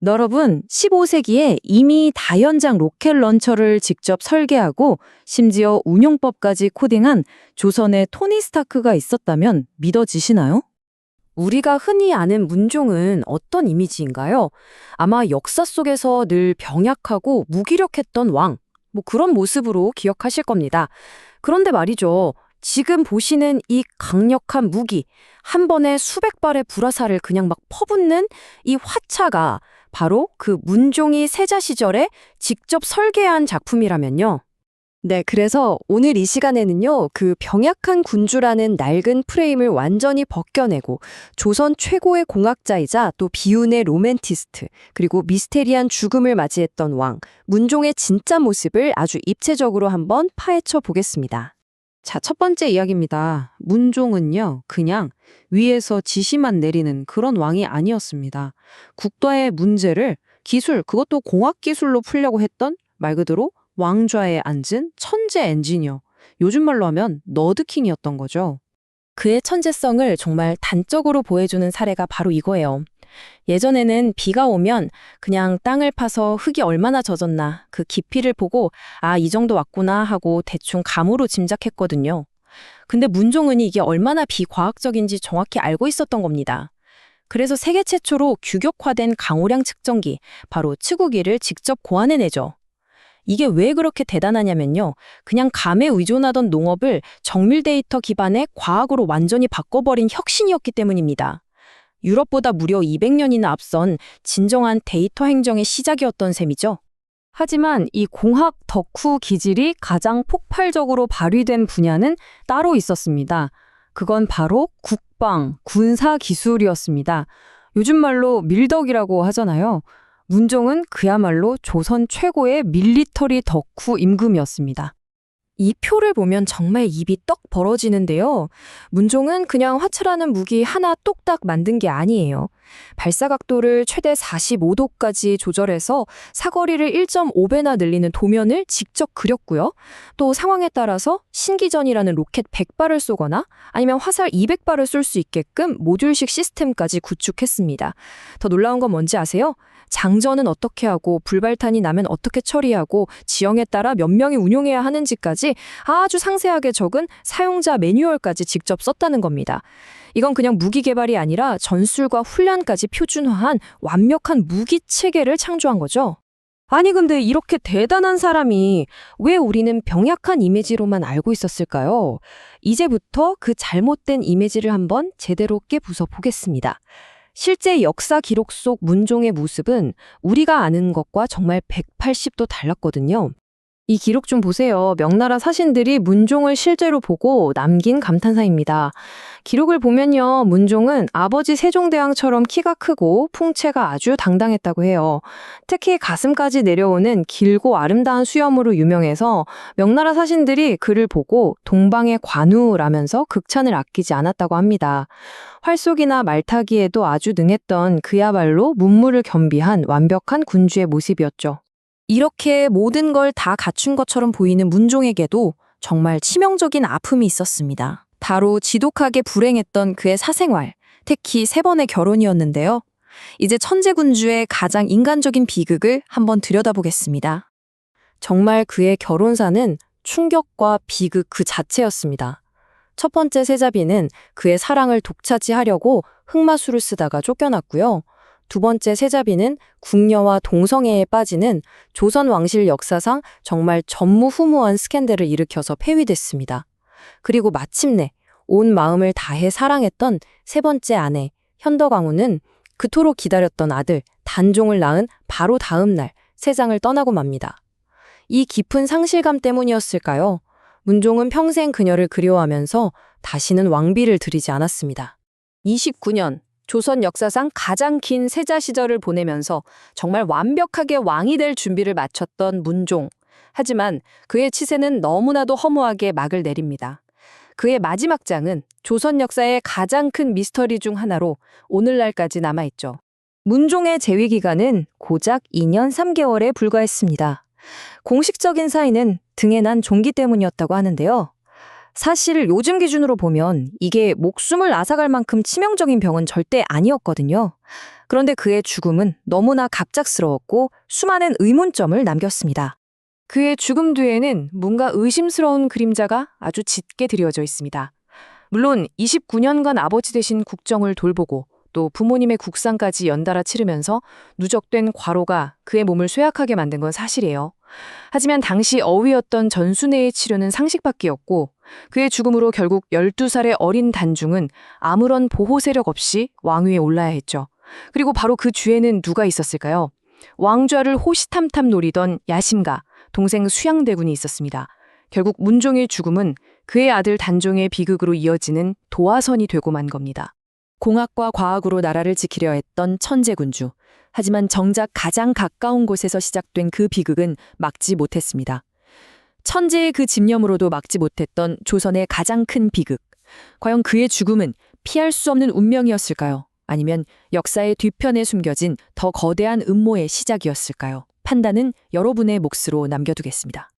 여러분, 15세기에 이미 다연장 로켓 런처를 직접 설계하고 심지어 운용법까지 코딩한 조선의 토니 스타크가 있었다면 믿어지시나요? 우리가 흔히 아는 문종은 어떤 이미지인가요? 아마 역사 속에서 늘 병약하고 무기력했던 왕, 그런 모습으로 기억하실 겁니다. 그런데 말이죠. 지금 보시는 이 강력한 무기, 한 번에 수백 발의 불화살을 그냥 막 퍼붓는 이 화차가 바로 그 문종이 세자 시절에 직접 설계한 작품이라면요. 네, 그래서 오늘 이 시간에는요, 그 병약한 군주라는 낡은 프레임을 완전히 벗겨내고 조선 최고의 공학자이자 또 비운의 로맨티스트, 그리고 미스테리한 죽음을 맞이했던 왕, 문종의 진짜 모습을 아주 입체적으로 한번 파헤쳐 보겠습니다. 자, 첫 번째 이야기입니다. 문종은요, 그냥 위에서 지시만 내리는 그런 왕이 아니었습니다. 국가의 문제를 기술, 그것도 공학기술로 풀려고 했던 말 그대로 왕좌에 앉은 천재 엔지니어, 요즘 말로 하면 너드킹이었던 거죠. 그의 천재성을 정말 단적으로 보여주는 사례가 바로 이거예요. 예전에는 비가 오면 그냥 땅을 파서 흙이 얼마나 젖었나 그 깊이를 보고 이 정도 왔구나 하고 대충 감으로 짐작했거든요. 근데 문종은 이게 얼마나 비과학적인지 정확히 알고 있었던 겁니다. 그래서 세계 최초로 규격화된 강우량 측정기, 바로 치구기를 직접 고안해내죠. 이게 왜 그렇게 대단하냐면요. 그냥 감에 의존하던 농업을 정밀 데이터 기반의 과학으로 완전히 바꿔버린 혁신이었기 때문입니다. 유럽보다 무려 200년이나 앞선 진정한 데이터 행정의 시작이었던 셈이죠. 하지만 이 공학 덕후 기질이 가장 폭발적으로 발휘된 분야는 따로 있었습니다. 그건 바로 국방, 군사 기술이었습니다. 요즘 말로 밀덕이라고 하잖아요. 문종은 그야말로 조선 최고의 밀리터리 덕후 임금이었습니다. 이 표를 보면 정말 입이 떡 벌어지는데요. 문종은 그냥 화차라는 무기 하나 똑딱 만든 게 아니에요. 발사각도를 최대 45도까지 조절해서 사거리를 1.5배나 늘리는 도면을 직접 그렸고요. 또 상황에 따라서 신기전이라는 로켓 100발을 쏘거나 아니면 화살 200발을 쏠 수 있게끔 모듈식 시스템까지 구축했습니다. 더 놀라운 건 뭔지 아세요? 장전은 어떻게 하고 불발탄이 나면 어떻게 처리하고 지형에 따라 몇 명이 운용해야 하는지까지 아주 상세하게 적은 사용자 매뉴얼까지 직접 썼다는 겁니다. 이건 그냥 무기 개발이 아니라 전술과 훈련까지 표준화한 완벽한 무기 체계를 창조한 거죠. 아니 근데 이렇게 대단한 사람이 왜 우리는 병약한 이미지로만 알고 있었을까요? 이제부터 그 잘못된 이미지를 한번 제대로 깨부숴 보겠습니다. 실제 역사 기록 속 문종의 모습은 우리가 아는 것과 정말 180도 달랐거든요. 이 기록 좀 보세요. 명나라 사신들이 문종을 실제로 보고 남긴 감탄사입니다. 기록을 보면요. 문종은 아버지 세종대왕처럼 키가 크고 풍채가 아주 당당했다고 해요. 특히 가슴까지 내려오는 길고 아름다운 수염으로 유명해서 명나라 사신들이 그를 보고 동방의 관우라면서 극찬을 아끼지 않았다고 합니다. 활쏘기나 말타기에도 아주 능했던 그야말로 문무를 겸비한 완벽한 군주의 모습이었죠. 이렇게 모든 걸 다 갖춘 것처럼 보이는 문종에게도 정말 치명적인 아픔이 있었습니다. 바로 지독하게 불행했던 그의 사생활, 특히 3번의 결혼이었는데요. 이제 천재군주의 가장 인간적인 비극을 한번 들여다보겠습니다. 정말 그의 결혼사는 충격과 비극 그 자체였습니다. 첫 번째 세자비는 그의 사랑을 독차지하려고 흑마술을 쓰다가 쫓겨났고요. 두 번째 세자비는 궁녀와 동성애에 빠지는 조선 왕실 역사상 정말 전무후무한 스캔들을 일으켜서 폐위됐습니다. 그리고 마침내 온 마음을 다해 사랑했던 세 번째 아내 현덕왕후는 그토록 기다렸던 아들 단종을 낳은 바로 다음 날 세상을 떠나고 맙니다. 이 깊은 상실감 때문이었을까요? 문종은 평생 그녀를 그리워하면서 다시는 왕비를 들이지 않았습니다. 29년 조선 역사상 가장 긴 세자 시절을 보내면서 정말 완벽하게 왕이 될 준비를 마쳤던 문종. 하지만 그의 치세는 너무나도 허무하게 막을 내립니다. 그의 마지막 장은 조선 역사의 가장 큰 미스터리 중 하나로 오늘날까지 남아있죠. 문종의 재위 기간은 고작 2년 3개월에 불과했습니다. 공식적인 사인은 등에 난 종기 때문이었다고 하는데요. 사실 요즘 기준으로 보면 이게 목숨을 앗아갈 만큼 치명적인 병은 절대 아니었거든요. 그런데 그의 죽음은 너무나 갑작스러웠고 수많은 의문점을 남겼습니다. 그의 죽음 뒤에는 뭔가 의심스러운 그림자가 아주 짙게 드리워져 있습니다. 물론 29년간 아버지 대신 국정을 돌보고 또 부모님의 국상까지 연달아 치르면서 누적된 과로가 그의 몸을 쇠약하게 만든 건 사실이에요. 하지만 당시 어위였던 전순애의 치료는 상식밖이었고 그의 죽음으로 결국 12살의 어린 단중은 아무런 보호 세력 없이 왕위에 올라야 했죠. 그리고 바로 그 뒤에는 누가 있었을까요? 왕좌를 호시탐탐 노리던 야심가, 동생 수양대군이 있었습니다. 결국 문종의 죽음은 그의 아들 단종의 비극으로 이어지는 도화선이 되고 만 겁니다. 공학과 과학으로 나라를 지키려 했던 천재군주. 하지만 정작 가장 가까운 곳에서 시작된 그 비극은 막지 못했습니다. 천재의 그 집념으로도 막지 못했던 조선의 가장 큰 비극. 과연 그의 죽음은 피할 수 없는 운명이었을까요? 아니면 역사의 뒤편에 숨겨진 더 거대한 음모의 시작이었을까요? 판단은 여러분의 몫으로 남겨두겠습니다.